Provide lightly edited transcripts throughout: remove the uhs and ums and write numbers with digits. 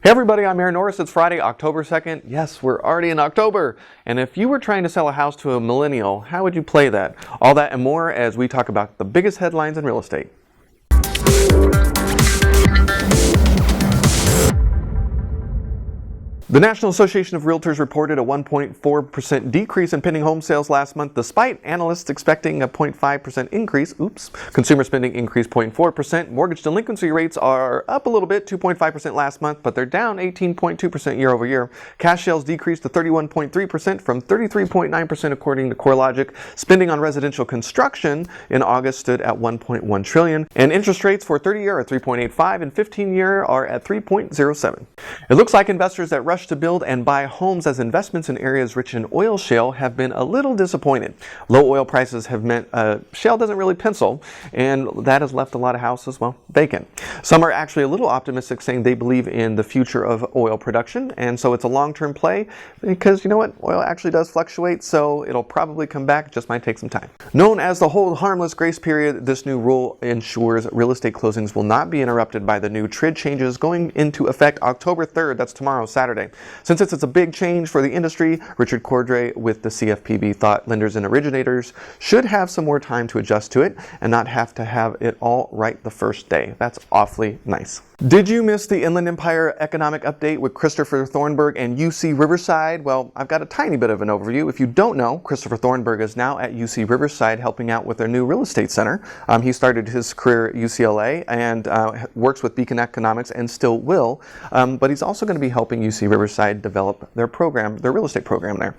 Hey everybody, I'm Norris. It's Friday, October 2nd. Yes, we're already in October. And if you were trying to sell a house to a millennial, how would you play that? All that and more as we talk about the biggest headlines in real estate. The National Association of Realtors reported a 1.4% decrease in pending home sales last month, despite analysts expecting a 0.5% increase. Consumer spending increased 0.4%. Mortgage delinquency rates are up a little bit, 2.5% last month, but they're down 18.2% year over year. Cash sales decreased to 31.3% from 33.9% according to CoreLogic. Spending on residential construction in August stood at $1.1 trillion, and interest rates for 30-year are 3.85 and 15-year are at 3.07. It looks like investors that rush to build and buy homes as investments in areas rich in oil shale have been a little disappointed. Low oil prices have meant shale doesn't really pencil, and that has left a lot of houses, well, vacant. Some are actually a little optimistic, saying they believe in the future of oil production, and so it's a long-term play because, you know what, oil actually does fluctuate, so it'll probably come back. It just might take some time. Known as the hold harmless grace period, this new rule ensures real estate closings will not be interrupted by the new TRID changes going into effect October 3rd. That's tomorrow, Saturday. Since it's a big change for the industry, Richard Cordray with the CFPB thought lenders and originators should have some more time to adjust to it and not have to have it all right the first day. That's awfully nice. Did you miss the Inland Empire Economic Update with Christopher Thornburg and UC Riverside? Well, I've got a tiny bit of an overview. If you don't know, Christopher Thornburg is now at UC Riverside helping out with their new real estate center. He started his career at UCLA and works with Beacon Economics and still will, but he's also going to be helping UC Riverside develop their program, their real estate program there.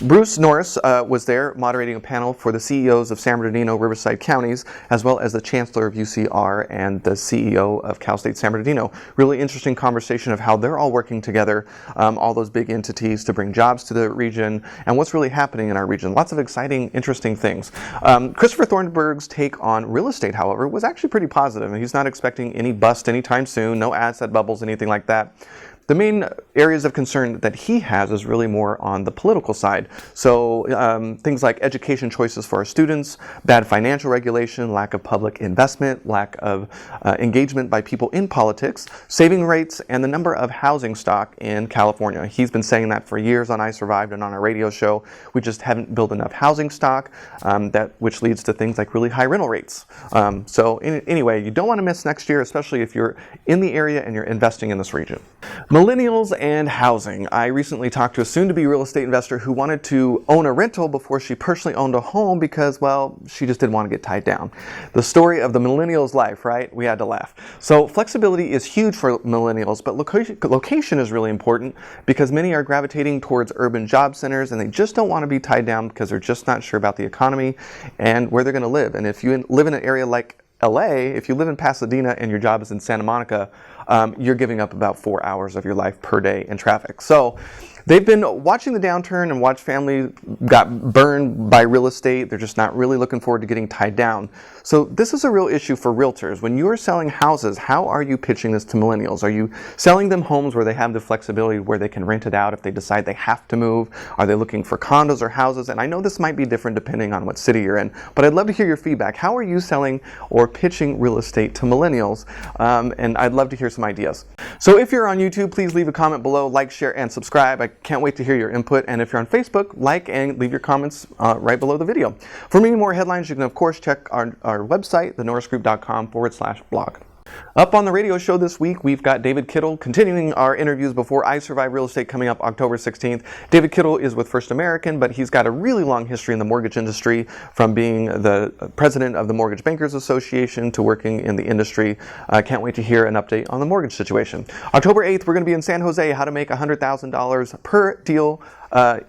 Bruce Norris was there moderating a panel for the CEOs of San Bernardino, Riverside counties, as well as the Chancellor of UCR and the CEO of Cal State San Bernardino. Really interesting conversation of how they're all working together, all those big entities to bring jobs to the region and what's really happening in our region. Lots of exciting, interesting things. Christopher Thornburg's take on real estate, however, was actually pretty positive, and he's not expecting any bust anytime soon, no asset bubbles, anything like that. The main areas of concern that he has is really more on the political side. So things like education choices for our students, bad financial regulation, lack of public investment, lack of engagement by people in politics, saving rates, and the number of housing stock in California. He's been saying that for years on I Survived and on our radio show. We just haven't built enough housing stock, which leads to things like really high rental rates. Anyway, you don't want to miss next year, especially if you're in the area and you're investing in this region. Millennials and housing. I recently talked to a soon-to-be real estate investor who wanted to own a rental before she personally owned a home because, well, she just didn't want to get tied down. The story of the millennial's life, right? We had to laugh. So flexibility is huge for millennials, but location is really important because many are gravitating towards urban job centers and they just don't want to be tied down because they're just not sure about the economy and where they're going to live. And if you live in an area like LA, if you live in Pasadena and your job is in Santa Monica, you're giving up about 4 hours of your life per day in traffic. So they've been watching the downturn and watched families got burned by real estate. They're just not really looking forward to getting tied down. So this is a real issue for realtors. When you are selling houses, how are you pitching this to millennials? Are you selling them homes where they have the flexibility where they can rent it out if they decide they have to move? Are they looking for condos or houses? And I know this might be different depending on what city you're in, but I'd love to hear your feedback. How are you selling or pitching real estate to millennials? And I'd love to hear some ideas. So if you're on YouTube, please leave a comment below, like, share, and subscribe. I can't wait to hear your input. And if you're on Facebook, like and leave your comments right below the video. For many more headlines, you can of course check our website, thenorrisgroup.com/blog. Up on the radio show this week, we've got David Kittle continuing our interviews before I Survive Real Estate coming up October 16th. David Kittle is with First American, but he's got a really long history in the mortgage industry, from being the president of the Mortgage Bankers Association to working in the industry. I can't wait to hear an update on the mortgage situation. October 8th, we're going to be in San Jose, how to make $100,000 per deal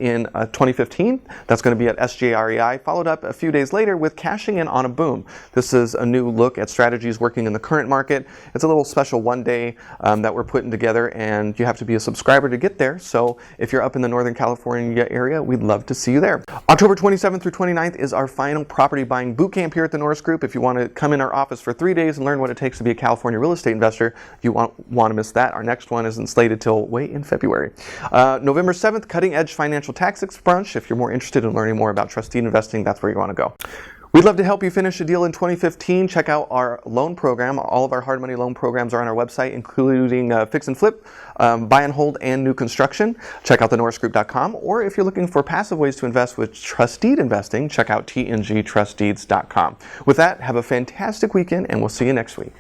in 2015. That's going to be at SJREI, followed up a few days later with Cashing In on a Boom. This is a new look at strategies working in the current market. It's a little special one day that we're putting together, and you have to be a subscriber to get there. So if you're up in the Northern California area, we'd love to see you there. October 27th through 29th is our final property buying boot camp here at the Norris Group. If you want to come in our office for 3 days and learn what it takes to be a California real estate investor, you won't want to miss that. Our next one isn't slated till way in February. November 7th, Cutting Edge Financial Tactics Brunch. If you're more interested in learning more about trustee investing, that's where you want to go. We'd love to help you finish a deal in 2015. Check out our loan program. All of our hard money loan programs are on our website, including fix and flip, buy and hold, and new construction. Check out thenorrisgroup.com, or if you're looking for passive ways to invest with trust deed investing, check out tngtrustdeeds.com. With that, have a fantastic weekend, and we'll see you next week.